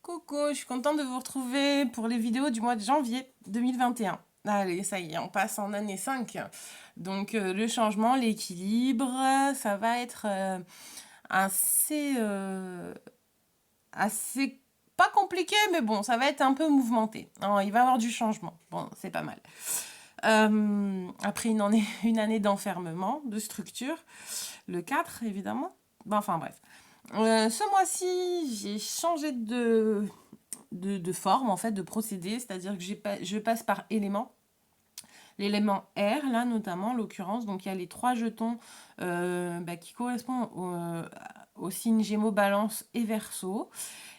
Coucou, je suis contente de vous retrouver pour les vidéos du mois de janvier 2021. Allez, ça y est, on passe en année 5. Donc le changement, l'équilibre, ça va être assez pas compliqué, mais bon, ça va être un peu mouvementé. Alors, il va y avoir du changement. Bon, c'est pas mal. Après une année d'enfermement, de structure, le 4 évidemment. Bon, enfin bref. Ce mois-ci, j'ai changé de forme, en fait, de procédé, c'est-à-dire que je passe par élément. L'élément R, là, notamment, en l'occurrence, donc il y a les 3 jetons qui correspondent au signe Gémeaux, Balance et Verseau.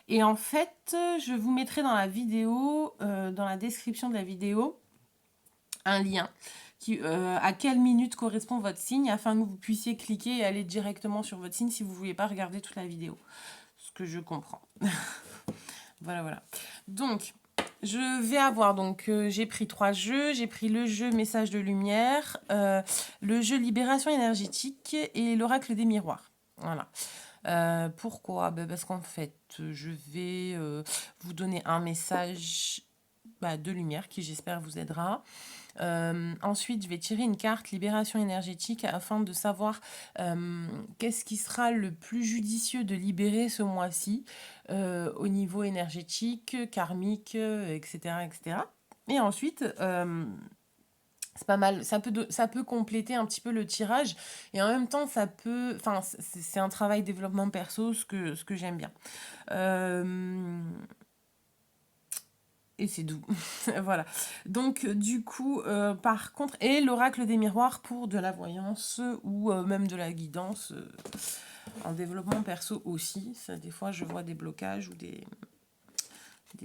Et en fait, je vous mettrai dans la vidéo, dans la description de la vidéo, un lien à quelle minute correspond votre signe afin que vous puissiez cliquer et aller directement sur votre signe si vous ne voulez pas regarder toute la vidéo. Ce que je comprends. Voilà. Donc, je vais avoir, j'ai pris 3 jeux. J'ai pris le jeu Message de lumière, le jeu Libération énergétique et l'oracle des miroirs. Voilà. Pourquoi? Parce qu'en fait, je vais vous donner un message de lumière qui, j'espère, vous aidera. Ensuite, je vais tirer une carte libération énergétique afin de savoir qu'est-ce qui sera le plus judicieux de libérer ce mois-ci au niveau énergétique, karmique, etc., etc. Et ensuite, c'est pas mal, ça peut compléter un petit peu le tirage et en même temps c'est un travail développement perso, ce que j'aime bien. Et c'est doux. Voilà. Donc, du coup, par contre, et l'oracle des miroirs pour de la voyance ou même de la guidance en développement perso aussi. Ça, des fois, je vois des blocages ou des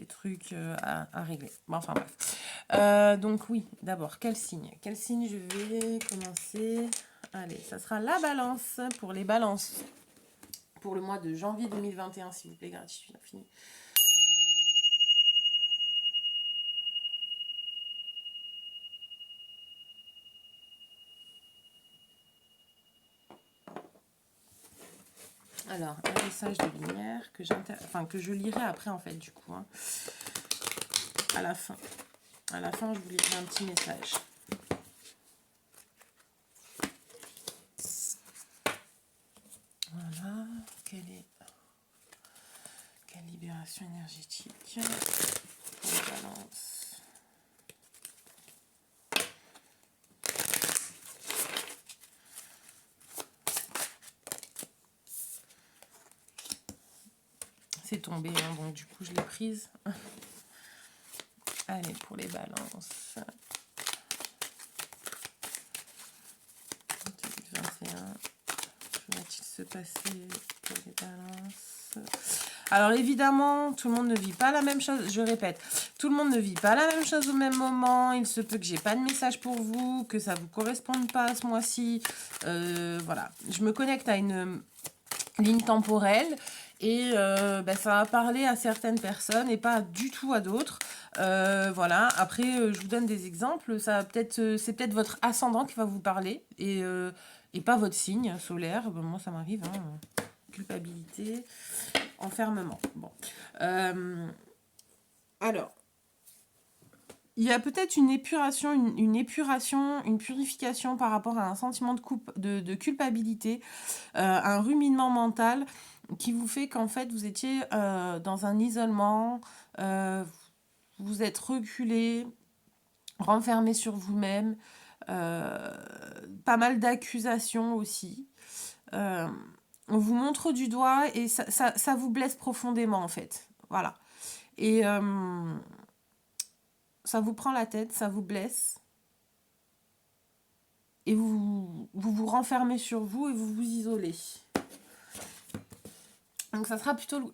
trucs à régler. Bon, enfin, bref. Donc, oui, d'abord, quel signe? Quel signe je vais commencer? Allez, ça sera la balance pour les balances. Pour le mois de janvier 2021, s'il vous plaît, gratuit, infini. Alors, un message de lumière que je lirai après, en fait, du coup. Hein. À la fin. À la fin, je vous lirai un petit message. Voilà. Quelle libération énergétique pour les balances. C'est tombé, hein, donc du coup, je l'ai prise. Allez, pour les balances. 2021. Que va-t-il se passer pour les balances? Alors évidemment, tout le monde ne vit pas la même chose. Je répète, tout le monde ne vit pas la même chose au même moment. Il se peut que j'ai pas de message pour vous, que ça vous corresponde pas ce mois-ci. Voilà, je me connecte à une ligne temporelle et ça va parler à certaines personnes et pas du tout à d'autres. Voilà. Après, je vous donne des exemples. C'est peut-être votre ascendant qui va vous parler et pas votre signe solaire. Bon, moi, ça m'arrive. Hein. Culpabilité, enfermement. Bon. Alors, il y a peut-être une épuration, une purification par rapport à un sentiment de culpabilité, un ruminement mental qui vous fait qu'en fait vous étiez dans un isolement, vous êtes reculé, renfermé sur vous-même, pas mal d'accusations aussi. On vous montre du doigt et ça vous blesse profondément en fait. Voilà. Et ça vous prend la tête, ça vous blesse. Et vous renfermez sur vous et vous vous isolez. Donc ça sera plutôt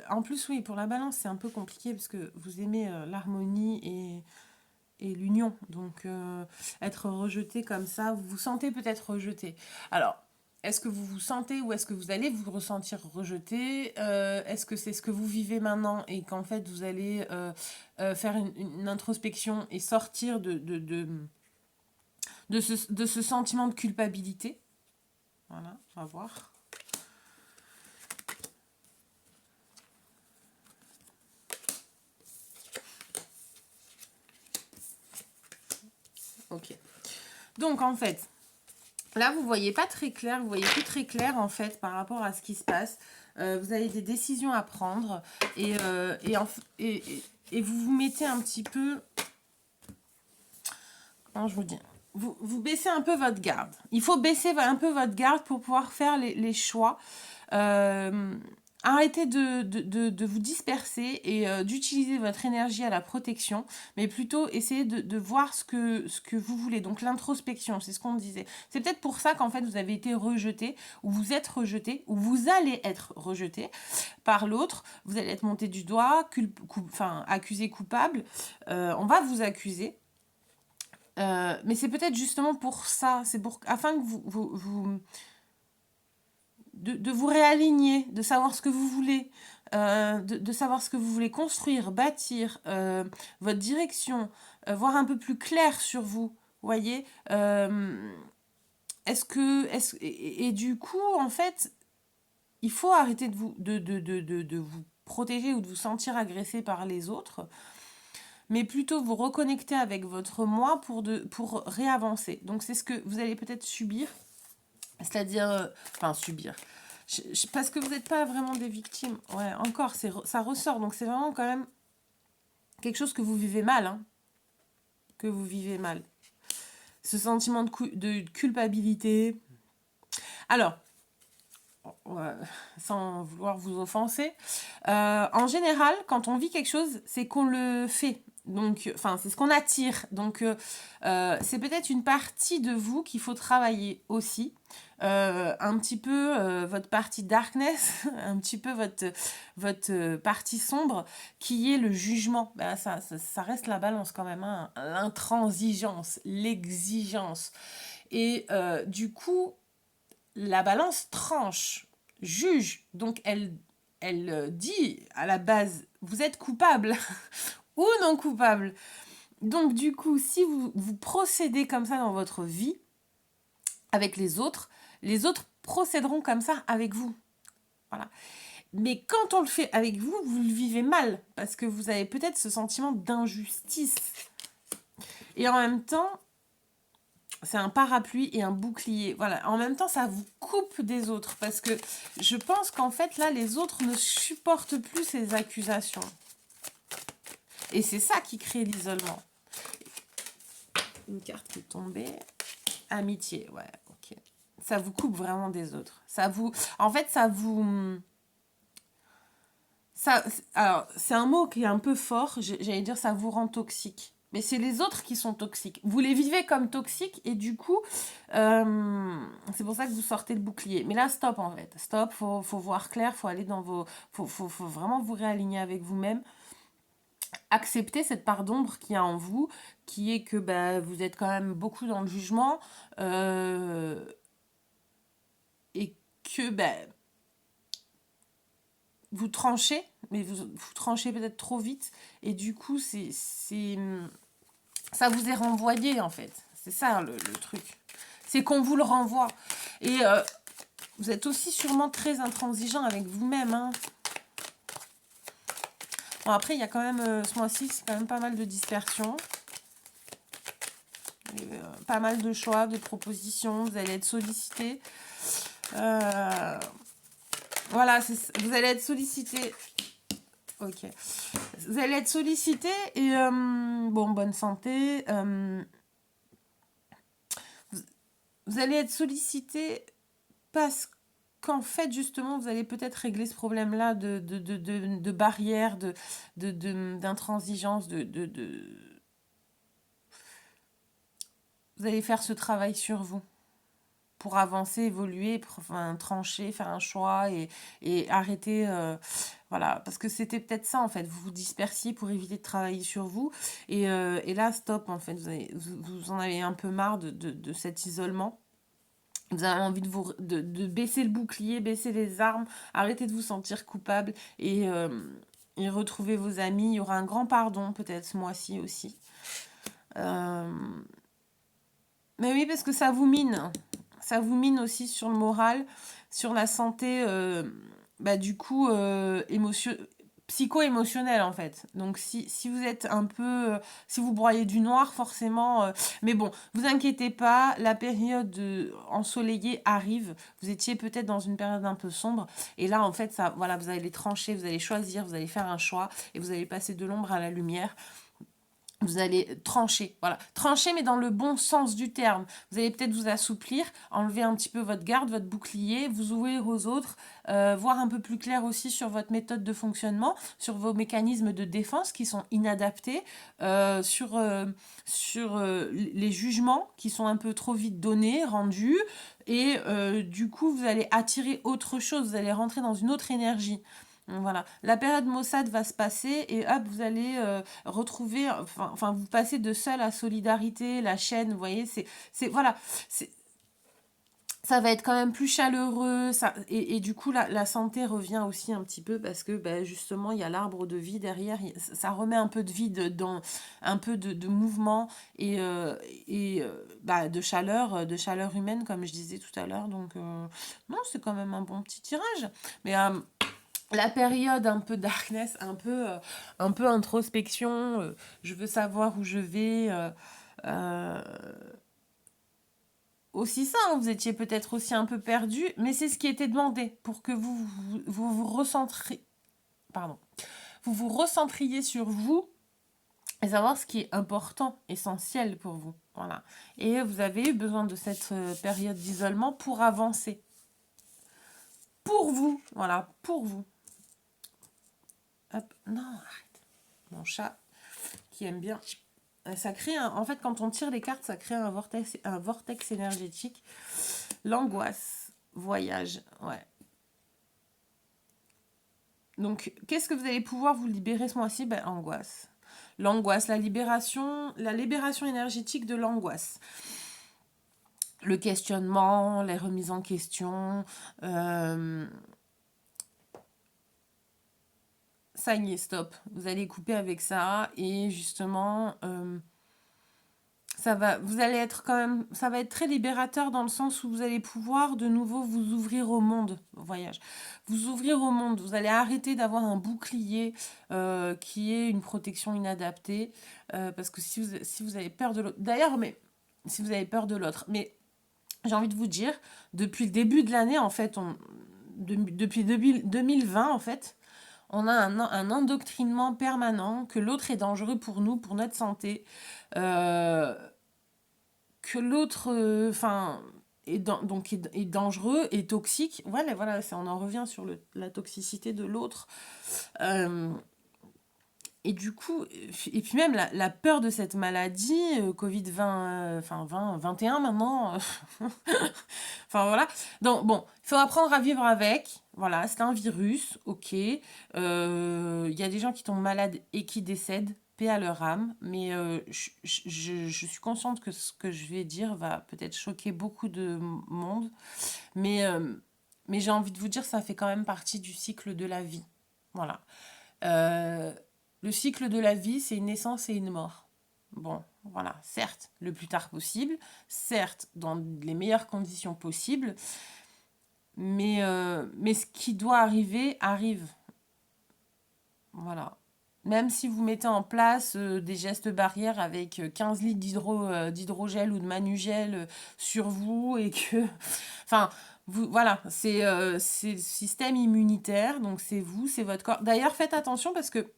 en plus, oui, pour la balance, c'est un peu compliqué parce que vous aimez l'harmonie et l'union. Donc être rejeté comme ça, vous vous sentez peut-être rejeté. Alors, est-ce que vous vous sentez ou est-ce que vous allez vous ressentir rejeté? Est-ce que c'est ce que vous vivez maintenant et qu'en fait vous allez faire une introspection et sortir de ce sentiment de culpabilité? Voilà, on va voir. Ok. Donc, en fait, là, vous voyez pas très clair, vous voyez plus très clair, en fait, par rapport à ce qui se passe. Vous avez des décisions à prendre et, et vous vous mettez un petit peu... Comment je vous dis, vous baissez un peu votre garde. Il faut baisser un peu votre garde pour pouvoir faire les choix. Arrêtez de vous disperser et d'utiliser votre énergie à la protection, mais plutôt essayez de voir ce que vous voulez. Donc l'introspection, c'est ce qu'on disait. C'est peut-être pour ça qu'en fait vous avez été rejeté, ou vous êtes rejeté, ou vous allez être rejeté par l'autre. Vous allez être monté du doigt, accusé coupable. On va vous accuser. Mais c'est peut-être justement pour ça, afin que de vous réaligner, de savoir ce que vous voulez, de savoir ce que vous voulez construire, bâtir, votre direction, voir un peu plus clair sur vous, voyez. Et du coup, en fait, il faut arrêter de vous protéger ou de vous sentir agressé par les autres, mais plutôt vous reconnecter avec votre moi pour réavancer. Donc c'est ce que vous allez peut-être subir, c'est-à-dire, subir, parce que vous n'êtes pas vraiment des victimes. Ouais, encore, ça ressort, donc c'est vraiment quand même quelque chose que vous vivez mal, hein, que vous vivez mal. Ce sentiment de culpabilité. Alors, sans vouloir vous offenser, en général, quand on vit quelque chose, c'est qu'on le fait. Donc, c'est ce qu'on attire. Donc, c'est peut-être une partie de vous qu'il faut travailler aussi. Un petit peu votre partie darkness, un petit peu votre partie sombre, qui est le jugement. Ben, ça reste la balance quand même, hein. L'intransigeance, l'exigence. Et du coup, la balance tranche, juge. Donc, elle dit à la base, vous êtes coupable ou non coupable. Donc, du coup, si vous procédez comme ça dans votre vie, avec les autres procéderont comme ça avec vous. Voilà. Mais quand on le fait avec vous, vous le vivez mal, parce que vous avez peut-être ce sentiment d'injustice. Et en même temps, c'est un parapluie et un bouclier. Voilà. En même temps, ça vous coupe des autres, parce que je pense qu'en fait, là, les autres ne supportent plus ces accusations. Et c'est ça qui crée l'isolement. Une carte qui est tombée. Amitié, ouais, ok. Ça vous coupe vraiment des autres. Alors, c'est un mot qui est un peu fort. J'allais dire ça vous rend toxique. Mais c'est les autres qui sont toxiques. Vous les vivez comme toxiques et du coup, c'est pour ça que vous sortez le bouclier. Mais là, stop en fait. Stop, faut voir clair, faut aller dans vos... Faut vraiment vous réaligner avec vous-même. Accepter cette part d'ombre qu'il y a en vous, qui est que vous êtes quand même beaucoup dans le jugement et que vous tranchez, mais vous tranchez peut-être trop vite et du coup ça vous est renvoyé en fait. C'est ça le truc. C'est qu'on vous le renvoie. Et vous êtes aussi sûrement très intransigeant avec vous-même, hein. Bon, après, il y a quand même, ce mois-ci, c'est quand même pas mal de dispersion. Pas mal de choix, de propositions. Vous allez être sollicité. Voilà, vous allez être sollicité. Ok. Vous allez être sollicité et, bonne santé. Vous allez être sollicité parce qu'en fait, justement, vous allez peut-être régler ce problème-là de barrière, d'intransigeance, Vous allez faire ce travail sur vous pour avancer, évoluer, trancher, faire un choix et arrêter... voilà, parce que c'était peut-être ça, en fait. Vous vous dispersiez pour éviter de travailler sur vous. Et là, stop, en fait. Vous en avez un peu marre de cet isolement. Vous avez envie de baisser le bouclier, baisser les armes, arrêter de vous sentir coupable et retrouver vos amis. Il y aura un grand pardon, peut-être ce mois-ci aussi. Mais oui, parce que ça vous mine. Ça vous mine aussi sur le moral, sur la santé, du coup, psycho-émotionnel en fait. Donc si vous êtes un peu, si vous broyez du noir forcément, mais bon, vous inquiétez pas, la période ensoleillée arrive. Vous étiez peut-être dans une période un peu sombre et là en fait ça, voilà, vous allez trancher, vous allez choisir, vous allez faire un choix et vous allez passer de l'ombre à la lumière. Vous allez trancher, voilà. Trancher, mais dans le bon sens du terme. Vous allez peut-être vous assouplir, enlever un petit peu votre garde, votre bouclier, vous ouvrir aux autres, voir un peu plus clair aussi sur votre méthode de fonctionnement, sur vos mécanismes de défense qui sont inadaptés, sur les jugements qui sont un peu trop vite donnés, rendus. Et du coup, vous allez attirer autre chose, vous allez rentrer dans une autre énergie. Voilà, la période Mossad va se passer et hop, vous allez retrouver, enfin, vous passez de seul à solidarité, la chaîne, vous voyez, voilà, c'est, ça va être quand même plus chaleureux, et du coup, la santé revient aussi un petit peu parce que ben, justement, il y a l'arbre de vie derrière, ça remet un peu de vie dans un peu de mouvement bah, de chaleur humaine, comme je disais tout à l'heure. Donc, non, c'est quand même un bon petit tirage. Mais la période un peu darkness, un peu introspection, je veux savoir où je vais. Euh, Aussi ça, hein, vous étiez peut-être aussi un peu perdu, mais c'est ce qui était demandé pour que vous recentriez, pardon, vous recentriez sur vous et savoir ce qui est important, essentiel pour vous. Voilà. Et vous avez eu besoin de cette période d'isolement pour avancer. Pour vous, voilà, pour vous. Hop, non, arrête. Mon chat qui aime bien. Ça crée en fait, quand on tire les cartes, ça crée un vortex énergétique. L'angoisse, voyage, ouais. Donc, qu'est-ce que vous allez pouvoir vous libérer ce mois-ci? Ben, angoisse. L'angoisse, la libération énergétique de l'angoisse. Le questionnement, les remises en question. Ça y est, stop. Vous allez couper avec ça et justement, vous allez être quand même, ça va être très libérateur dans le sens où vous allez pouvoir de nouveau vous ouvrir au monde, voyage, vous ouvrir au monde. Vous allez arrêter d'avoir un bouclier qui est une protection inadaptée, parce que si vous avez peur de l'autre, d'ailleurs, mais si vous avez peur de l'autre, mais j'ai envie de vous dire, depuis le début de l'année, en fait, depuis 2020, en fait, on a un endoctrinement permanent que l'autre est dangereux pour nous, pour notre santé. Euh, que l'autre est dangereux et toxique. Voilà, on en revient sur la toxicité de l'autre. Et du coup, et puis même la peur de cette maladie, Covid-20, 21 maintenant. Enfin voilà. Donc bon, il faut apprendre à vivre avec. Voilà, c'est un virus, ok. Il y a des gens qui tombent malades et qui décèdent, paix à leur âme. Mais je suis consciente que ce que je vais dire va peut-être choquer beaucoup de monde. Mais, mais j'ai envie de vous dire, ça fait quand même partie du cycle de la vie. Voilà. Euh, le cycle de la vie, c'est une naissance et une mort. Bon, voilà, certes, le plus tard possible, certes, dans les meilleures conditions possibles, mais ce qui doit arriver, arrive. Voilà. Même si vous mettez en place des gestes barrières avec 15 litres d'hydrogel ou de manugel sur vous et que... Enfin, voilà, c'est le système immunitaire, donc c'est vous, c'est votre corps. D'ailleurs, faites attention parce que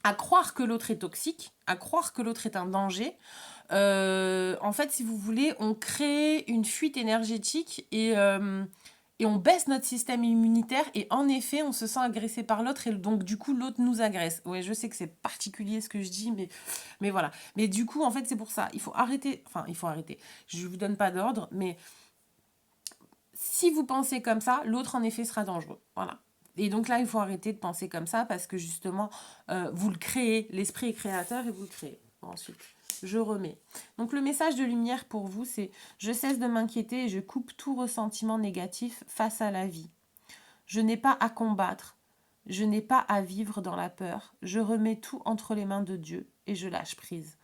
à croire que l'autre est toxique, à croire que l'autre est un danger, en fait, si vous voulez, on crée une fuite énergétique et on baisse notre système immunitaire et en effet, on se sent agressé par l'autre et donc du coup, l'autre nous agresse. Ouais, je sais que c'est particulier ce que je dis, mais voilà. Mais du coup, en fait, c'est pour ça. Il faut arrêter. Enfin, il faut arrêter. Je ne vous donne pas d'ordre, mais si vous pensez comme ça, l'autre en effet sera dangereux. Voilà. Et donc là, il faut arrêter de penser comme ça parce que justement, vous le créez. L'esprit est créateur et vous le créez. Ensuite, je remets. Donc le message de lumière pour vous, c'est: je cesse de m'inquiéter et je coupe tout ressentiment négatif face à la vie. Je n'ai pas à combattre. Je n'ai pas à vivre dans la peur. Je remets tout entre les mains de Dieu et je lâche prise.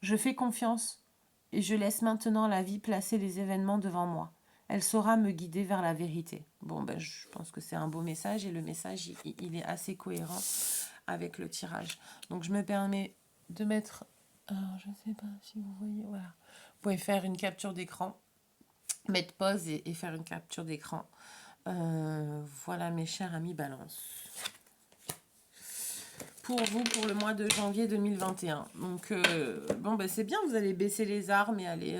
Je fais confiance et je laisse maintenant la vie placer les événements devant moi. elle saura me guider vers la vérité. Bon, ben, je pense que c'est un beau message et le message, il est assez cohérent avec le tirage. Donc, je me permets de mettre... Alors, je ne sais pas si vous voyez... Voilà. Vous pouvez faire une capture d'écran, mettre pause et faire une capture d'écran. Voilà, mes chers amis Balance. Pour vous, pour le mois de janvier 2021. Donc, bon, ben, c'est bien, vous allez baisser les armes et aller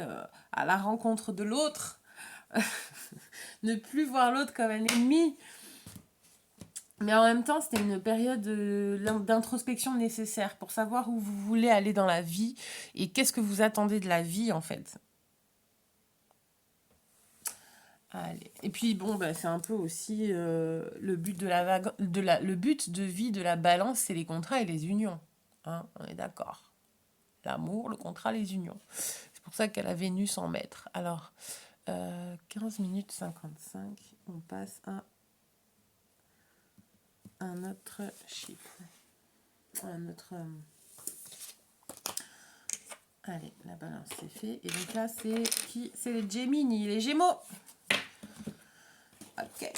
à la rencontre de l'autre. Ne plus voir l'autre comme un ennemi. Mais en même temps, c'était une période d'introspection nécessaire pour savoir où vous voulez aller dans la vie et qu'est-ce que vous attendez de la vie, en fait. Allez. Et puis, bon, bah, c'est un peu aussi le but le but de vie de la balance, c'est les contrats et les unions. Hein, on est d'accord. L'amour, le contrat, les unions. C'est pour ça qu'elle a Vénus en maître. Alors, 15 minutes 55, on passe à un autre chiffre. Un autre... Allez, la balance, c'est fait. Et donc là, c'est qui? C'est les Gemini, les Gémeaux. Ok.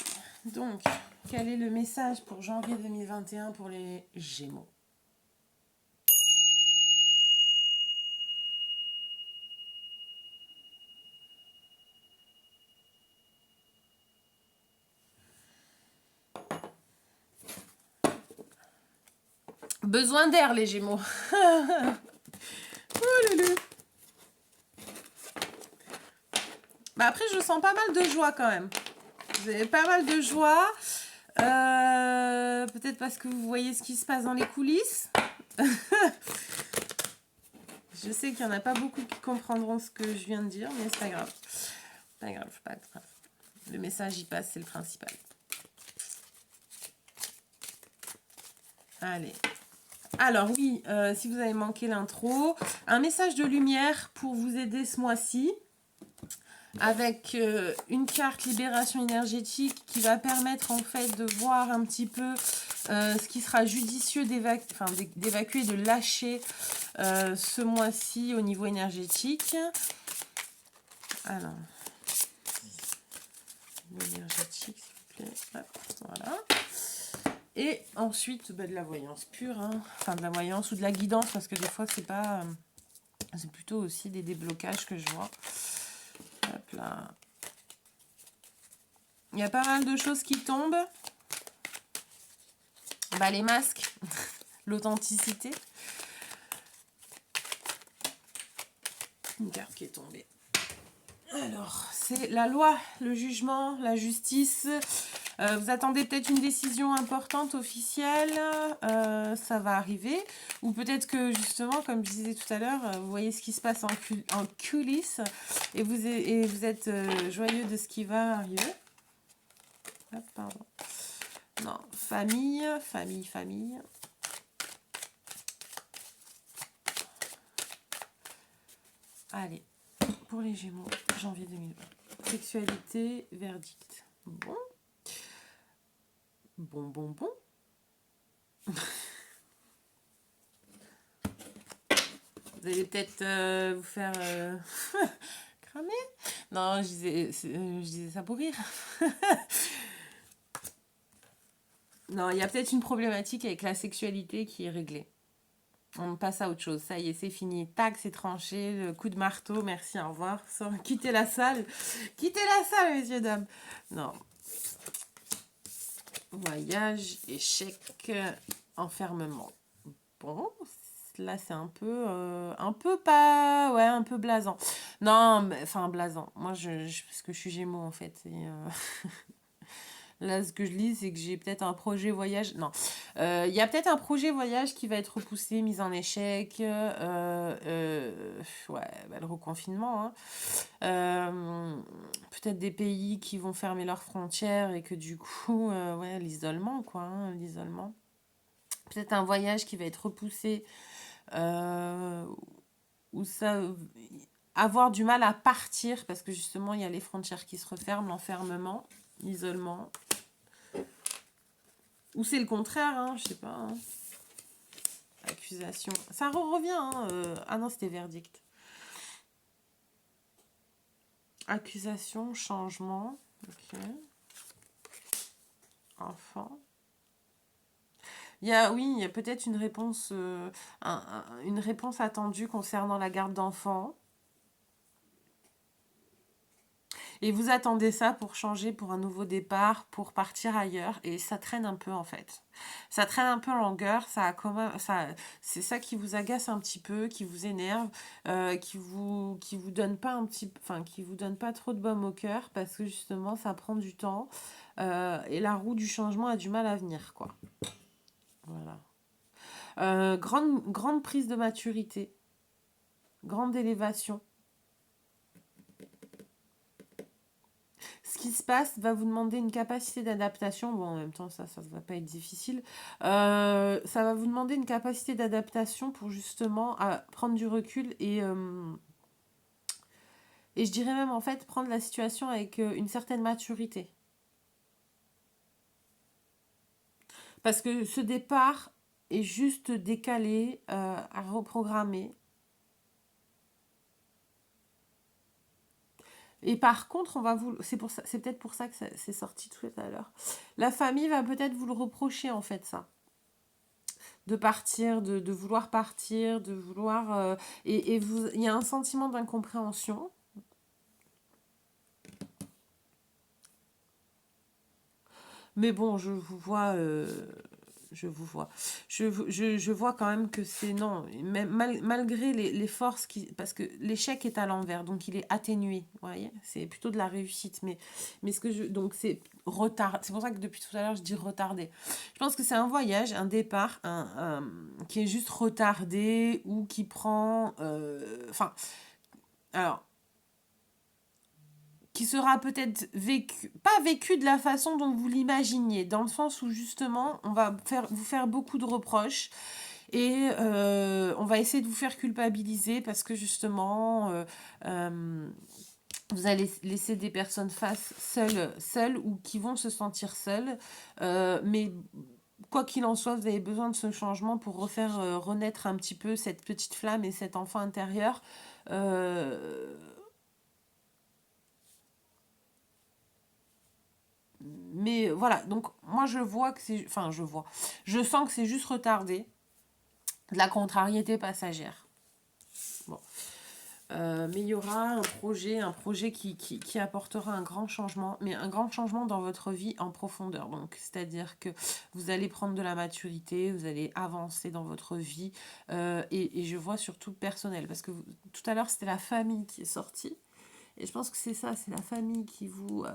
Donc, quel est le message pour janvier 2021 pour les Gémeaux? Besoin d'air, les Gémeaux. Bah après, je sens pas mal de joie quand même. Vous avez pas mal de joie. Peut-être parce que vous voyez ce qui se passe dans les coulisses. Je sais qu'il n'y en a pas beaucoup qui comprendront ce que je viens de dire, mais c'est pas grave. Pas grave, pas grave. Le message y passe, c'est le principal. Allez. Alors oui, si vous avez manqué l'intro, un message de lumière pour vous aider ce mois-ci. Avec une carte libération énergétique qui va permettre en fait de voir un petit peu ce qui sera judicieux d'évacuer, de lâcher ce mois-ci au niveau énergétique. Alors, énergétique s'il vous plaît. Hop, voilà. Et ensuite bah, de la voyance pure, hein. Enfin de la voyance ou de la guidance parce que des fois c'est pas, c'est plutôt aussi des déblocages que je vois. Hop là. Il y a pas mal de choses qui tombent. Bah, les masques, l'authenticité. Une carte qui est tombée. Alors, c'est la loi, le jugement, la justice. Vous attendez peut-être une décision importante, officielle. Ça va arriver. Ou peut-être que, justement, comme je disais tout à l'heure, vous voyez ce qui se passe en coulisses. Et vous êtes joyeux de ce qui va arriver. Hop, pardon. Non, famille. Allez, pour les Gémeaux, janvier 2020. Sexualité, verdict. Bon. Bon. Vous allez peut-être vous faire cramer. Non, je disais ça pour rire. Non, il y a peut-être une problématique avec la sexualité qui est réglée. On passe à autre chose. Ça y est, c'est fini. Tac, c'est tranché. Le coup de marteau. Merci, au revoir. Quittez la salle. Quittez la salle, messieurs, dames. Non. Voyage, échec, enfermement. Bon, là, c'est un peu pas... Ouais, un peu blasant. Non, mais, enfin, blasant. Moi, parce que je suis Gémeaux, en fait. Et, là, ce que je lis, c'est que j'ai peut-être un projet voyage. Non. Il y a peut-être un projet voyage qui va être repoussé, mis en échec. Ouais, bah, le reconfinement. Hein. Peut-être des pays qui vont fermer leurs frontières et que du coup, ouais, l'isolement, quoi. Hein, l'isolement. Peut-être un voyage qui va être repoussé. Ou ça... avoir du mal à partir parce que justement, il y a les frontières qui se referment, l'enfermement, l'isolement. Ou c'est le contraire, hein, je sais pas. Hein. Accusation. Ça revient. Hein, ah non, c'était verdict. Accusation, changement. Ok. Enfant. Oui, il y a peut-être une réponse, une réponse attendue concernant la garde d'enfants. Et vous attendez ça pour changer, pour un nouveau départ, pour partir ailleurs. Et ça traîne un peu en fait. Ça traîne un peu en longueur. C'est ça qui vous agace un petit peu, qui vous énerve, qui vous donne pas enfin, qui vous donne pas trop de baume au cœur parce que justement ça prend du temps et la roue du changement a du mal à venir quoi. Voilà. Grande prise de maturité, grande élévation. Ce qui se passe va vous demander une capacité d'adaptation. Bon, en même temps, ça ne va pas être difficile. Ça va vous demander une capacité d'adaptation pour justement prendre du recul et je dirais même en fait prendre la situation avec une certaine maturité. Parce que ce départ est juste décalé, à reprogrammer. Et par contre, c'est peut-être pour ça que c'est sorti tout à l'heure. La famille va peut-être vous le reprocher en fait ça. De partir, de vouloir partir, de vouloir... il y a un sentiment d'incompréhension. Mais bon, je vous vois. Je vois quand même que c'est non. Même malgré les forces parce que l'échec est à l'envers, donc il est atténué. Vous voyez, c'est plutôt de la réussite. Mais donc c'est retard. C'est pour ça que depuis tout à l'heure je dis retardé. Je pense que c'est un voyage, un départ, qui est juste retardé ou qui prend. Enfin, alors qui sera peut-être pas vécu de la façon dont vous l'imaginiez, dans le sens où justement on va vous faire beaucoup de reproches et on va essayer de vous faire culpabiliser parce que justement vous allez laisser des personnes face seules ou qui vont se sentir seules, mais quoi qu'il en soit, vous avez besoin de ce changement pour refaire renaître un petit peu cette petite flamme et cet enfant intérieur. Euh, mais voilà, donc moi je vois que c'est... Enfin, je vois. Je sens que c'est juste retardé. De la contrariété passagère. Bon. Mais il y aura un projet qui apportera un grand changement, mais un grand changement dans votre vie en profondeur. Donc, c'est-à-dire que vous allez prendre de la maturité, vous allez avancer dans votre vie, et je vois surtout personnel, parce que tout à l'heure c'était la famille qui est sortie, et je pense que c'est ça, c'est la famille qui vous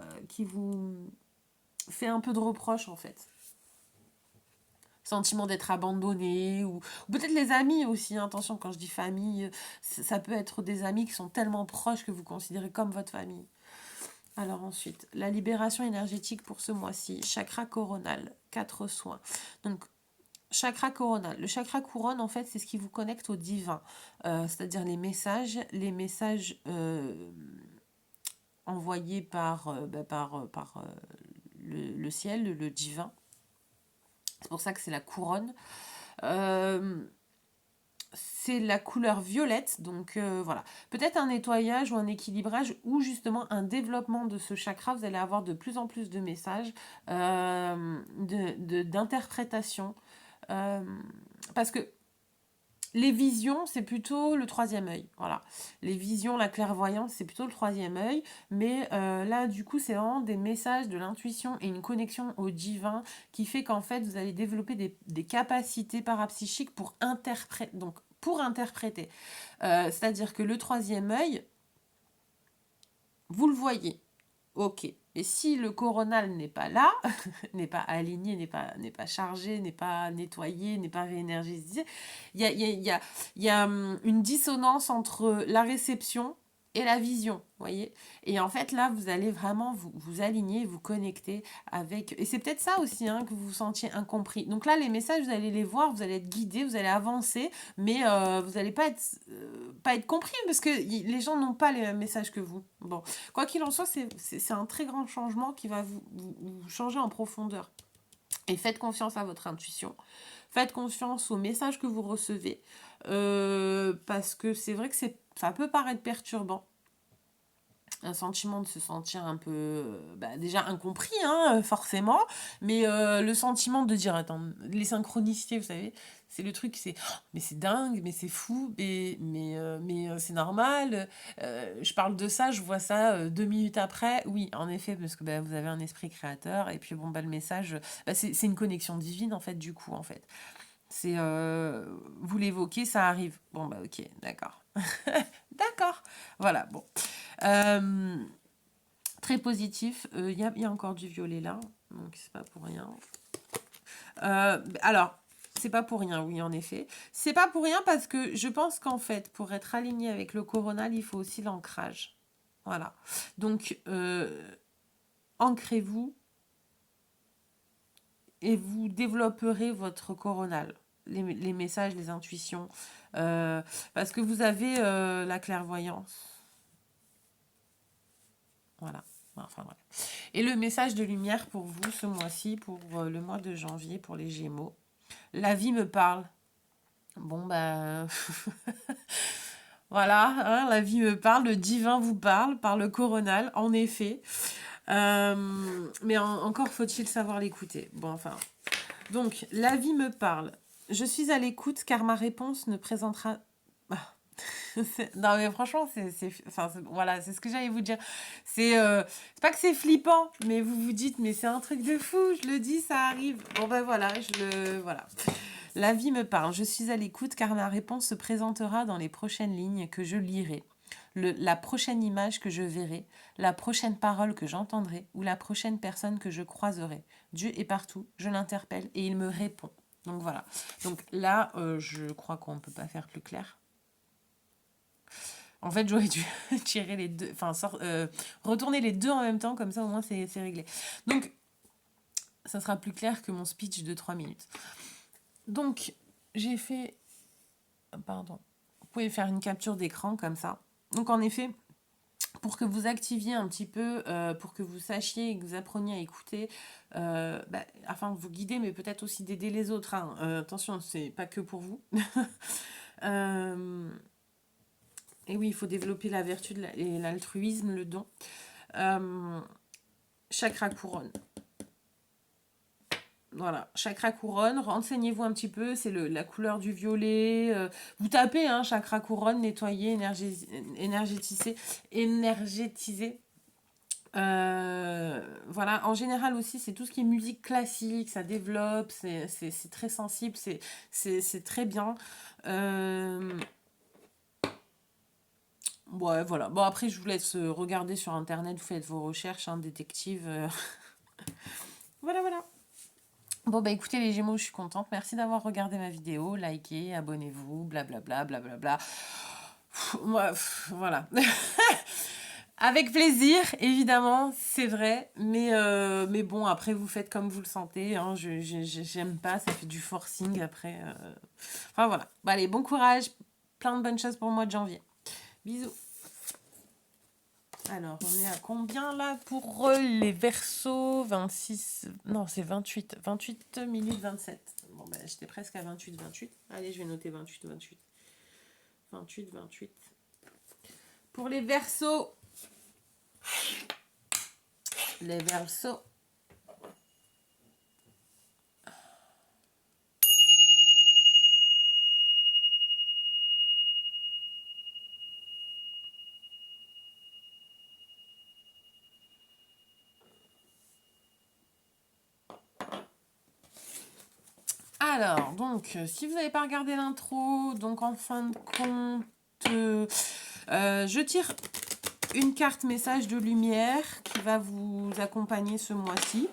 fait un peu de reproche en fait. Sentiment d'être abandonné ou peut-être les amis aussi, hein. Attention, quand je dis famille, ça peut être des amis qui sont tellement proches que vous considérez comme votre famille. Alors ensuite, la libération énergétique pour ce mois-ci, chakra coronal, 4 soins. Donc chakra coronal, le chakra couronne en fait c'est ce qui vous connecte au divin, c'est-à-dire les messages envoyés par le ciel, le divin. C'est pour ça que c'est la couronne. Euh, c'est la couleur violette, donc voilà. Peut-être un nettoyage ou un équilibrage ou justement un développement de ce chakra. Vous allez avoir de plus en plus de messages, d'interprétation. Euh, parce que les visions, c'est plutôt le troisième œil. Voilà. Les visions, la clairvoyance, c'est plutôt le troisième œil. Mais là, du coup, c'est vraiment des messages de l'intuition et une connexion au divin qui fait qu'en fait, vous allez développer des capacités parapsychiques pour interpréter. Donc, pour interpréter. C'est-à-dire que le troisième œil, vous le voyez. Ok. Et si le coronal n'est pas là, n'est pas aligné, n'est pas chargé, n'est pas nettoyé, n'est pas réénergisé, il y a une dissonance entre la réception et la vision, vous voyez. Et en fait, là, vous allez vraiment vous aligner, vous connecter avec... Et c'est peut-être ça aussi, hein, que vous vous sentiez incompris. Donc là, les messages, vous allez les voir, vous allez être guidé, vous allez avancer, mais vous n'allez pas être compris parce que les gens n'ont pas les mêmes messages que vous. Bon, quoi qu'il en soit, c'est un très grand changement qui va vous changer en profondeur. Et faites confiance à votre intuition. Faites confiance aux messages que vous recevez. Parce que c'est vrai que ça peut paraître perturbant. Un sentiment de se sentir un peu, déjà incompris, hein, forcément, mais le sentiment de dire, attends, les synchronicités, vous savez, c'est le truc, c'est, oh, mais c'est dingue, mais c'est fou, mais c'est normal. Je parle de ça, je vois ça 2 minutes après. Oui, en effet, parce que vous avez un esprit créateur, et puis bon, le message, c'est une connexion divine, en fait, du coup, en fait. C'est, vous l'évoquez, ça arrive. Bon, ok, d'accord. D'accord. Voilà, bon. Euh, Très positif. Il y a encore du violet là, donc c'est pas pour rien. Alors, c'est pas pour rien, oui, en effet. C'est pas pour rien parce que je pense qu'en fait, pour être aligné avec le coronal, il faut aussi l'ancrage. Voilà. Donc, ancrez-vous et vous développerez votre coronal. Les messages, les intuitions. Parce que vous avez la clairvoyance. Voilà. Enfin, voilà. Et le message de lumière pour vous ce mois-ci, pour le mois de janvier, pour les Gémeaux. La vie me parle. Bon, voilà, hein, la vie me parle, le divin vous parle par le coronal, en effet. Mais encore faut-il savoir l'écouter. Bon, enfin. Donc, la vie me parle. Je suis à l'écoute car ma réponse ne présentera. Non mais franchement voilà, c'est ce que j'allais vous dire. C'est pas que c'est flippant, mais vous vous dites mais c'est un truc de fou, je le dis, ça arrive. Bon voilà, voilà. La vie me parle, je suis à l'écoute car ma réponse se présentera dans les prochaines lignes que je lirai. La prochaine image que je verrai, la prochaine parole que j'entendrai ou la prochaine personne que je croiserai. Dieu est partout, je l'interpelle et il me répond. Donc voilà. Donc là, je crois qu'on ne peut pas faire plus clair. En fait, j'aurais dû tirer les deux, retourner les deux en même temps, comme ça au moins c'est réglé. Donc, ça sera plus clair que mon speech de 3 minutes. Donc, j'ai fait... Pardon. Vous pouvez faire une capture d'écran comme ça. Donc, en effet, pour que vous activiez un petit peu, pour que vous sachiez et que vous appreniez à écouter, afin de vous guider, mais peut-être aussi d'aider les autres. Hein. Attention, c'est pas que pour vous. Et oui, il faut développer la vertu et l'altruisme, le don. Chakra couronne. Voilà, chakra couronne, renseignez-vous un petit peu, c'est la couleur du violet. Vous tapez, hein, chakra couronne, nettoyer, énergétiser. Voilà, en général aussi, c'est tout ce qui est musique classique, ça développe, c'est très sensible, c'est très bien. Ouais, voilà. Bon, après, je vous laisse regarder sur Internet, vous faites vos recherches, hein, détective. Voilà, voilà. Bon, écoutez, les Gémeaux, je suis contente. Merci d'avoir regardé ma vidéo. Likez, abonnez-vous, blablabla, blablabla. Moi, voilà. Avec plaisir, évidemment, c'est vrai. Mais bon, après, vous faites comme vous le sentez. Hein. J'aime pas, ça fait du forcing après. Enfin, voilà. Bon, allez, bon courage. Plein de bonnes choses pour le mois de janvier. Bisous. Alors, on est à combien là pour les Verseaux? 26... Non, c'est 28. 28 minutes 27. Bon, j'étais presque à 28, 28. Allez, je vais noter 28, 28. 28, 28. Pour les Verseaux. Les Verseaux. Alors, donc, si vous n'avez pas regardé l'intro, donc en fin de compte, je tire une carte message de lumière qui va vous accompagner ce mois-ci.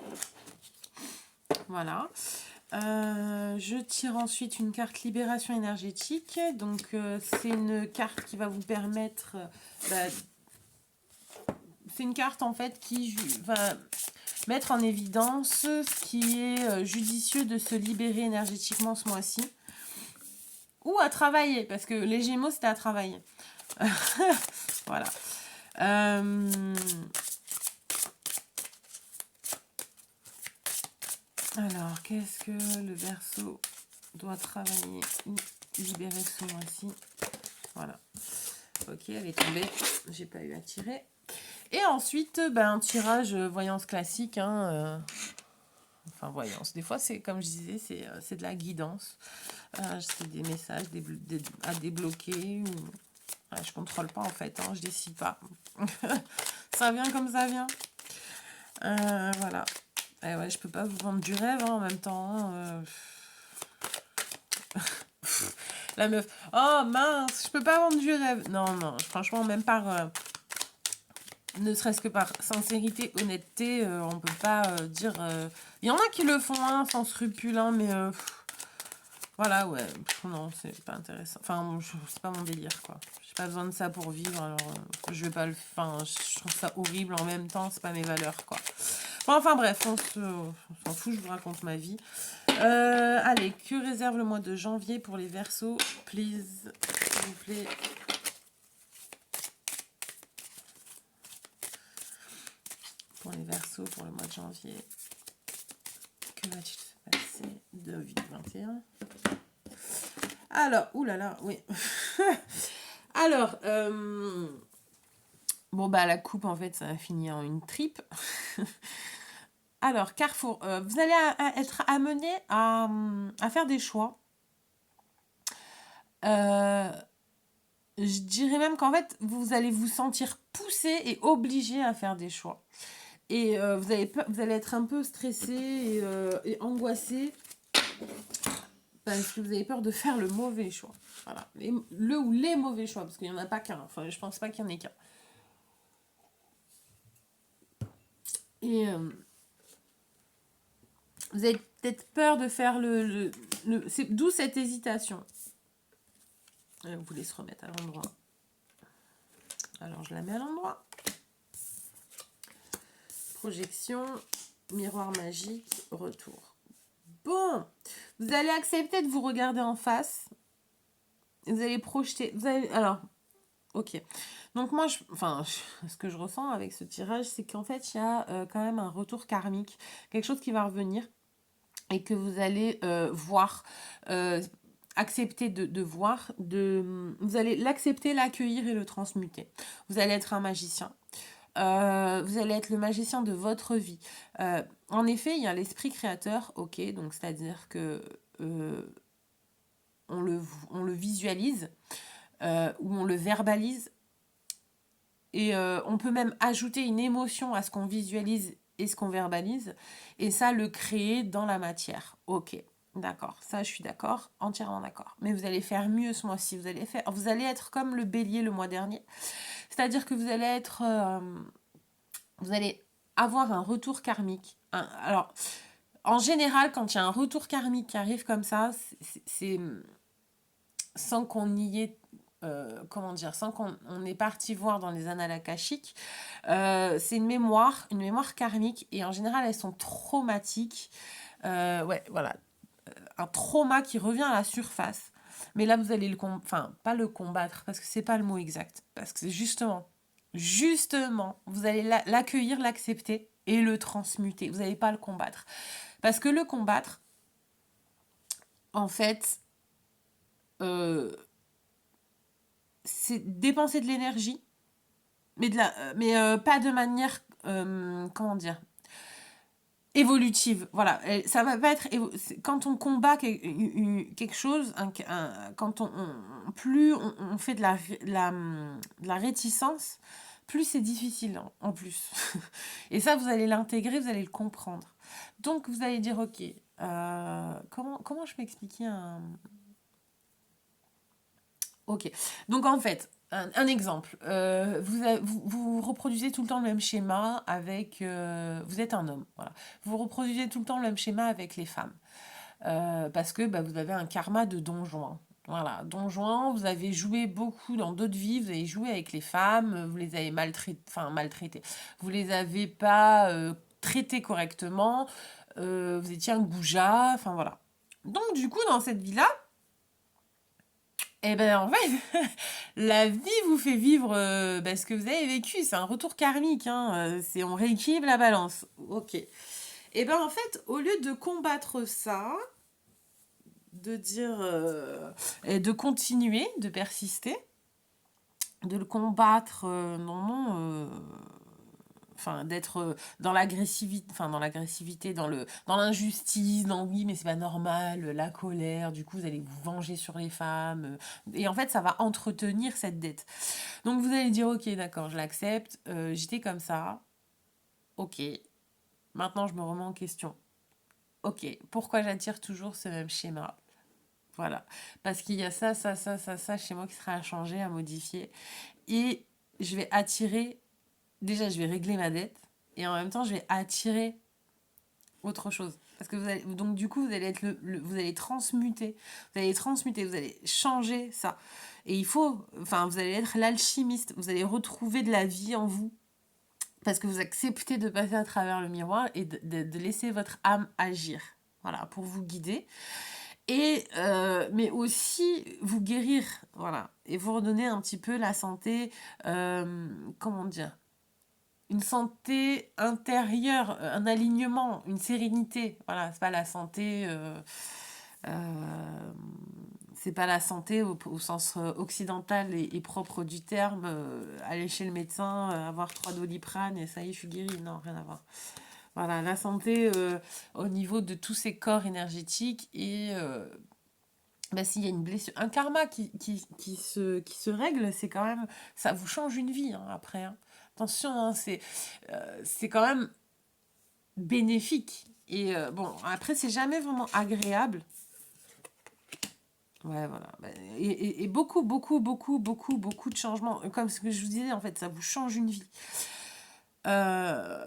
Voilà. Je tire ensuite une carte libération énergétique. Donc, c'est une carte qui va vous permettre... c'est une carte, en fait, qui va mettre en évidence ce qui est judicieux de se libérer énergétiquement ce mois-ci. Ou à travailler, parce que les Gémeaux, c'était à travailler. Voilà. Alors, qu'est-ce que le Verseau doit travailler ou libérer ce mois-ci? Voilà. Ok, elle est tombée. J'ai pas eu à tirer. Et ensuite, ben, un tirage voyance classique. Hein, enfin, voyance. Des fois, c'est comme je disais, c'est de la guidance. C'est des messages à débloquer. Je contrôle pas en fait, hein, je décide pas. Ça vient comme ça vient. Voilà. Et ouais, je peux pas vous vendre du rêve hein, en même temps. La meuf. Oh mince, je peux pas vendre du rêve. Non, non, franchement, même par. Ne serait-ce que par sincérité, honnêteté, on peut pas dire. Il y en a qui le font hein, sans scrupule, hein, mais. Voilà, ouais. Non, c'est pas intéressant. Enfin, c'est pas mon délire, quoi. J'ai pas besoin de ça pour vivre, alors je vais pas le... Enfin, je trouve ça horrible en même temps, c'est pas mes valeurs, quoi. Bon, enfin bref, on s'en fout, je vous raconte ma vie. Allez, que réserve le mois de janvier pour les Verseaux, please, s'il vous plaît. Pour les Verseaux, pour le mois de janvier. Que va-t-il se passer de 2021 ? Alors, oulala, oui. Alors, bon, bah, la coupe, en fait, ça va finir en une tripe. Alors, Carrefour, vous allez être amené à faire des choix. Je dirais même qu'en fait, vous allez vous sentir poussé et obligé à faire des choix. Et vous allez être un peu stressé et angoissé parce que vous avez peur de faire le mauvais choix. Voilà. Le ou les mauvais choix, parce qu'il n'y en a pas qu'un. Enfin, je pense pas qu'il y en ait qu'un. Et vous avez peut-être peur de faire c'est d'où cette hésitation. On vous laisse remettre à l'endroit. Alors, je la mets à l'endroit. Projection, miroir magique, retour. Bon, vous allez accepter de vous regarder en face. Vous allez projeter. Alors, ok. Donc moi, ce que je ressens avec ce tirage, c'est qu'en fait, il y a quand même un retour karmique, quelque chose qui va revenir et que vous allez voir, accepter de voir, vous allez l'accepter, l'accueillir et le transmuter. Vous allez être un magicien. Vous allez être le magicien de votre vie. En effet, il y a l'esprit créateur, ok, donc c'est-à-dire que on le visualise ou on le verbalise et on peut même ajouter une émotion à ce qu'on visualise et ce qu'on verbalise et ça le créer dans la matière. Ok, d'accord, ça je suis d'accord, entièrement d'accord. Mais vous allez faire mieux ce mois-ci, vous allez être comme le bélier le mois dernier, c'est-à-dire que vous allez être vous allez avoir un retour karmique. Alors, en général, quand il y a un retour karmique qui arrive comme ça, c'est sans qu'on y ait, comment dire, sans qu'on ait parti voir dans les annales akashiques, c'est une mémoire karmique, et en général, elles sont traumatiques. Ouais, voilà, un trauma qui revient à la surface. Mais là, vous allez pas le combattre, parce que c'est pas le mot exact, parce que c'est justement, vous allez l'accueillir, l'accepter et le transmuter. Vous n'allez pas le combattre. Parce que le combattre, en fait, c'est dépenser de l'énergie, mais pas de manière, comment dire, évolutive. Voilà, ça va pas être quand on combat quelque chose, quand plus on fait de la réticence, plus c'est difficile en plus. Et ça, vous allez l'intégrer, vous allez le comprendre. Donc, vous allez dire, ok, comment je peux expliquer un... Ok, donc en fait, un exemple, vous reproduisez tout le temps le même schéma avec... vous êtes un homme, voilà. Vous reproduisez tout le temps le même schéma avec les femmes. Parce que vous avez un karma de Don Juan. Voilà, Don Juan, vous avez joué beaucoup dans d'autres vies, vous avez joué avec les femmes, vous les avez maltraitées. Vous les avez pas traitées correctement, vous étiez un goujat, enfin voilà. Donc du coup, dans cette vie-là, eh ben en fait, la vie vous fait vivre ce que vous avez vécu. C'est un retour karmique, hein. On rééquilibre la balance. Ok. Et ben en fait, au lieu de combattre ça, de dire et de continuer, de persister, de le combattre, non, enfin, d'être dans l'agressivité, enfin, dans l'agressivité, dans l'injustice, dans oui, mais c'est pas normal, la colère, du coup, vous allez vous venger sur les femmes. Et en fait, ça va entretenir cette dette. Donc, vous allez dire, ok, d'accord, je l'accepte, j'étais comme ça, ok, maintenant, je me remets en question. Ok, pourquoi j'attire toujours ce même schéma? Voilà. Parce qu'il y a ça chez moi qui sera à changer, à modifier. Et je vais attirer, déjà, je vais régler ma dette. Et en même temps, je vais attirer autre chose. Parce que vous allez, donc du coup, vous allez être vous allez transmuter. Vous allez transmuter, vous allez changer ça. Et il faut, enfin, vous allez être l'alchimiste. Vous allez retrouver de la vie en vous. Parce que vous acceptez de passer à travers le miroir et de laisser votre âme agir. Voilà, pour vous guider. Et mais aussi vous guérir, voilà, et vous redonner un petit peu la santé, comment dire, une santé intérieure, un alignement, une sérénité, voilà, c'est pas la santé, c'est pas la santé au sens occidental et propre du terme, aller chez le médecin, avoir 3 Doliprane et ça y est, je suis guérie, non, rien à voir. Voilà, la santé au niveau de tous ces corps énergétiques et bah, s'il y a une blessure, un karma qui se règle, c'est quand même, ça vous change une vie hein, après. Hein. Attention, hein, c'est quand même bénéfique. Et bon, après, c'est jamais vraiment agréable. Ouais, voilà. Bah, et beaucoup de changements. Comme ce que je vous disais, en fait, ça vous change une vie. Euh,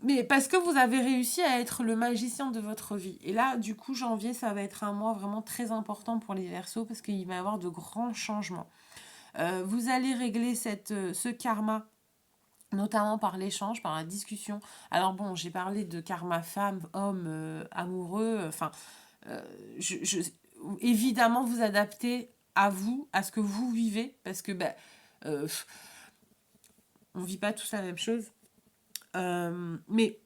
Mais parce que vous avez réussi à être le magicien de votre vie. Et là, du coup, janvier, ça va être un mois vraiment très important pour les Verseaux parce qu'il va y avoir de grands changements. Vous allez régler ce karma, notamment par l'échange, par la discussion. Alors bon, j'ai parlé de karma femme, homme, amoureux. Enfin, euh, je, je- évidemment, vous adaptez à vous, à ce que vous vivez, parce que ben, euh, on vit pas tous la même chose. Mais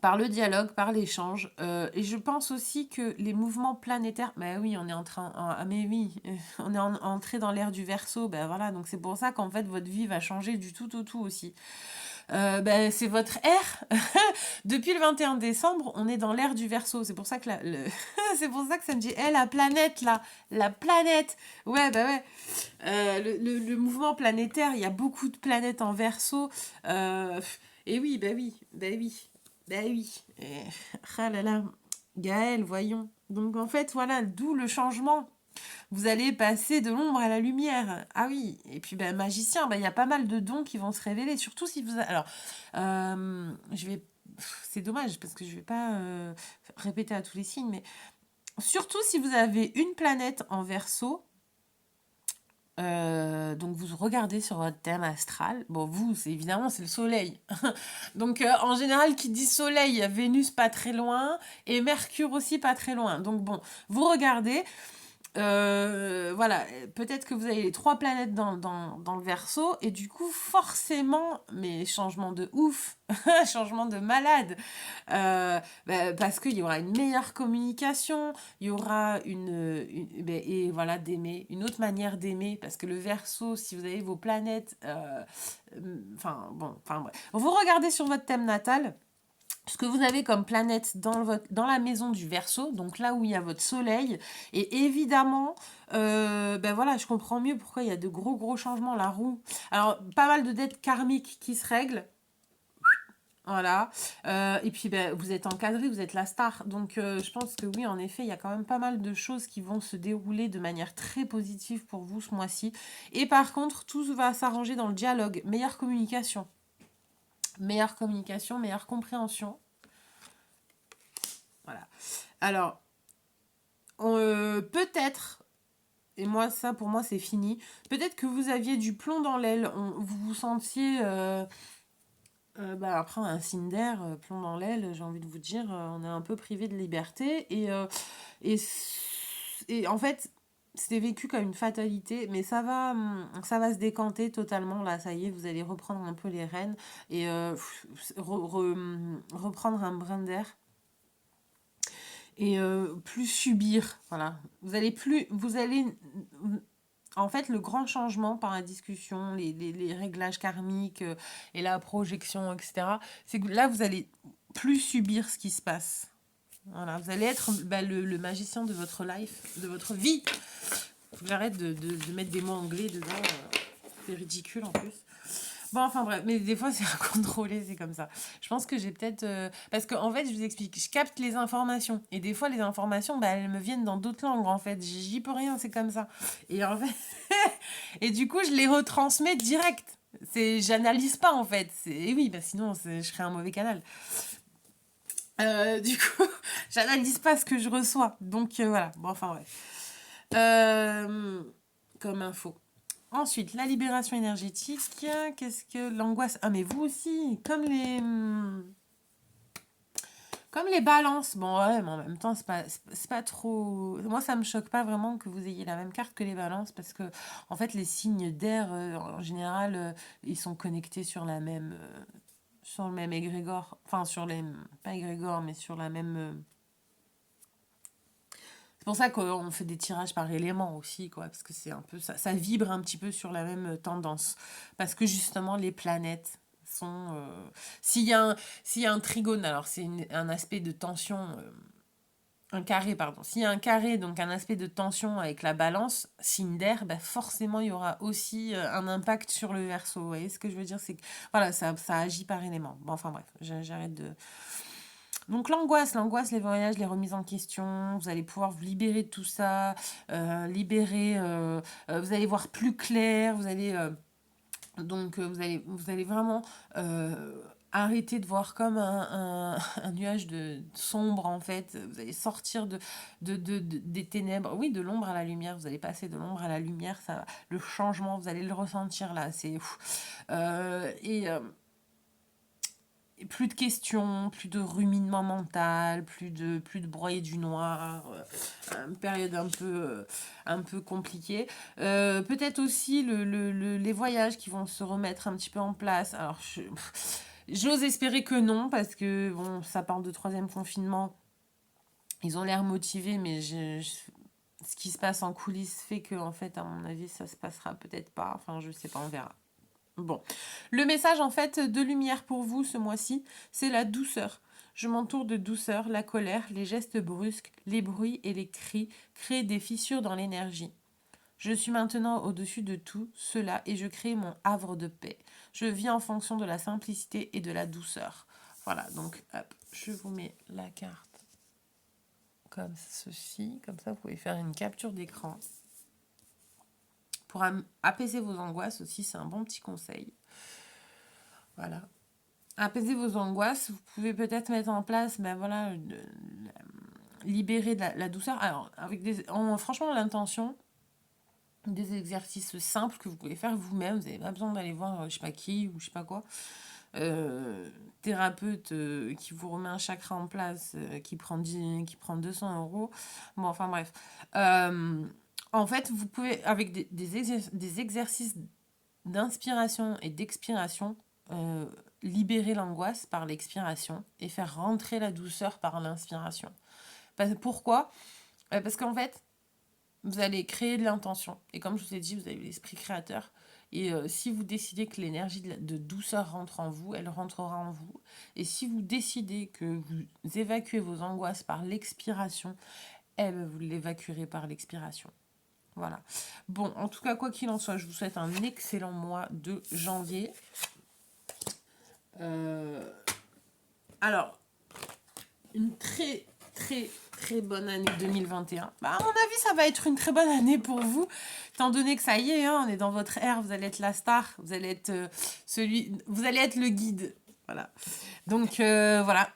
par le dialogue, par l'échange. Et je pense aussi que les mouvements planétaires, bah oui, on est en train, ah, mais oui, on est entré dans l'ère du Verseau, ben voilà, donc c'est pour ça qu'en fait votre vie va changer du tout au tout aussi. Ben, c'est votre ère. Depuis le 21 décembre, on est dans l'ère du Verseau. C'est pour ça que c'est pour ça que ça me dit, la planète là, la planète. Ouais, bah ouais. Le mouvement planétaire, il y a beaucoup de planètes en Verseau. Et oui, bah oui, bah oui, bah oui. Ah là là, Gaël, voyons. Donc en fait, voilà, d'où le changement. Vous allez passer de l'ombre à la lumière. Ah oui, et puis ben, magicien, ben, il y a pas mal de dons qui vont se révéler, surtout si vous... Alors, je vais... C'est dommage parce que je vais pas répéter à tous les signes, mais surtout si vous avez une planète en Verseau, donc vous regardez sur votre thème astral. Bon, vous, c'est évidemment c'est le soleil. Donc en général, qui dit soleil, il y a Vénus pas très loin et Mercure aussi pas très loin. Donc bon, vous regardez. Voilà, peut-être que vous avez les 3 planètes dans le Verseau et du coup forcément, mais changement de ouf, changement de malade, bah, parce qu'il y aura une meilleure communication, il y aura et voilà d'aimer, une autre manière d'aimer, parce que le Verseau, si vous avez vos planètes, enfin bon, enfin bref, vous regardez sur votre thème natal ce que vous avez comme planète dans la maison du Verseau, donc là où il y a votre soleil. Et évidemment, ben voilà, je comprends mieux pourquoi il y a de gros changements, la roue. Alors, pas mal de dettes karmiques qui se règlent. Voilà. Et puis, ben, vous êtes encadré, vous êtes la star. Donc, je pense que oui, en effet, il y a quand même pas mal de choses qui vont se dérouler de manière très positive pour vous ce mois-ci. Et par contre, tout va s'arranger dans le dialogue. Meilleure communication. Meilleure communication, meilleure compréhension. Voilà. Alors, peut-être, et moi ça pour moi c'est fini, peut-être que vous aviez du plomb dans l'aile, vous vous sentiez, bah, après un signe d'air, plomb dans l'aile, j'ai envie de vous dire, on est un peu privé de liberté, et, et en fait c'était vécu comme une fatalité, mais ça va se décanter totalement, là ça y est, vous allez reprendre un peu les rênes, et reprendre un brin d'air et plus subir, voilà. Vous allez En fait, le grand changement par la discussion, les réglages karmiques et la projection, etc., c'est que là, vous allez plus subir ce qui se passe. Voilà, vous allez être le magicien de votre life, de votre vie. Faut que j'arrête de mettre des mots anglais dedans. C'est ridicule en plus. Bon, enfin bref, mais des fois c'est incontrôlé, c'est comme ça. Je pense que j'ai peut-être... Parce qu'en fait, je vous explique, je capte les informations. Et des fois, les informations, elles me viennent dans d'autres langues, en fait. J'y peux rien, c'est comme ça. Et en fait... et du coup, je les retransmets direct. J'analyse pas, en fait. Et oui, sinon, je serais un mauvais canal. Du coup, j'analyse pas ce que je reçois. Donc, voilà. Bon, enfin bref. Comme info. Ensuite, la libération énergétique. Qu'est-ce que l'angoisse? Ah, mais vous aussi, comme les balances. Bon, ouais, mais en même temps, c'est pas trop. Moi, ça me choque pas vraiment que vous ayez la même carte que les balances parce que, en fait, les signes d'air, en général, ils sont connectés sur sur le même égrégore. Enfin, pas égrégore, mais sur la même. C'est pour ça qu'on fait des tirages par élément aussi, quoi, parce que c'est un peu ça vibre un petit peu sur la même tendance. Parce que justement, les planètes sont. S'il y a un trigone, alors c'est un aspect de tension, un carré, pardon. S'il y a un carré, donc un aspect de tension avec la balance, signe d'air, forcément, il y aura aussi un impact sur le Verseau. Vous voyez ce que je veux dire? C'est que, voilà, ça agit par élément. Bon, enfin bref, j'arrête de. Donc l'angoisse, les voyages, les remises en question, vous allez pouvoir vous libérer de tout ça, vous allez voir plus clair, vous allez vraiment arrêter de voir comme un nuage de sombre en fait. Vous allez sortir des ténèbres, oui, de l'ombre à la lumière. Vous allez passer de l'ombre à la lumière, le changement, vous allez le ressentir là. C'est plus de questions, plus de ruminement mental, plus de broyer du noir, une période un peu compliquée. Peut-être aussi les voyages qui vont se remettre un petit peu en place. Alors, j'ose espérer que non, parce que bon, ça parle de troisième confinement. Ils ont l'air motivés, mais ce qui se passe en coulisses fait que, en fait, à mon avis, ça se passera peut-être pas. Enfin, je sais pas, on verra. Bon, le message en fait de lumière pour vous ce mois-ci, c'est la douceur. Je m'entoure de douceur, la colère, les gestes brusques, les bruits et les cris créent des fissures dans l'énergie. Je suis maintenant au-dessus de tout cela et je crée mon havre de paix. Je vis en fonction de la simplicité et de la douceur. Voilà, donc hop, je vous mets la carte comme ceci, comme ça vous pouvez faire une capture d'écran. Pour apaiser vos angoisses aussi, c'est un bon petit conseil. Voilà. Apaiser vos angoisses, vous pouvez peut-être mettre en place, libérer la douceur. Alors, franchement, l'intention, des exercices simples que vous pouvez faire vous-même. Vous n'avez pas besoin d'aller voir je sais pas qui ou je sais pas quoi. Thérapeute qui vous remet un chakra en place, qui prend 200 euros. Bon, enfin bref. En fait, vous pouvez, avec des exercices d'inspiration et d'expiration, libérer l'angoisse par l'expiration et faire rentrer la douceur par l'inspiration. Pourquoi? Parce qu'en fait, vous allez créer de l'intention. Et comme je vous ai dit, vous avez l'esprit créateur. Et si vous décidez que l'énergie de douceur rentre en vous, elle rentrera en vous. Et si vous décidez que vous évacuez vos angoisses par l'expiration, vous l'évacuerez par l'expiration. Voilà. Bon, en tout cas, quoi qu'il en soit, je vous souhaite un excellent mois de janvier. Alors, une très, très, très bonne année 2021. À mon avis, ça va être une très bonne année pour vous, étant donné que ça y est, on est dans votre ère, vous allez être la star, vous allez être vous allez être le guide. Voilà. Donc, voilà.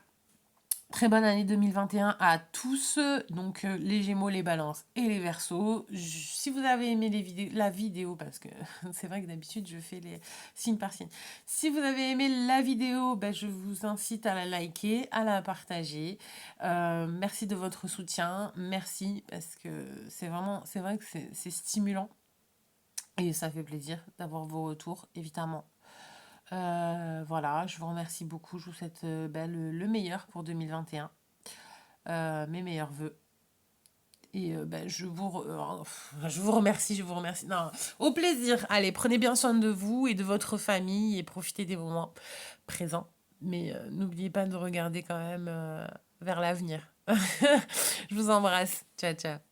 Très bonne année 2021 à tous, donc les Gémeaux, les Balances et les Verseaux. Si vous avez aimé la vidéo, parce que c'est vrai que d'habitude je fais les signe par signe. Si vous avez aimé la vidéo, je vous incite à la liker, à la partager. Merci de votre soutien, merci parce que c'est vrai que c'est stimulant et ça fait plaisir d'avoir vos retours, évidemment. Voilà, je vous remercie beaucoup. Je vous souhaite le meilleur pour 2021. Mes meilleurs vœux. Et je vous remercie, je vous remercie. Non, au plaisir. Allez, prenez bien soin de vous et de votre famille et profitez des moments présents. Mais n'oubliez pas de regarder quand même vers l'avenir. Je vous embrasse. Ciao, ciao.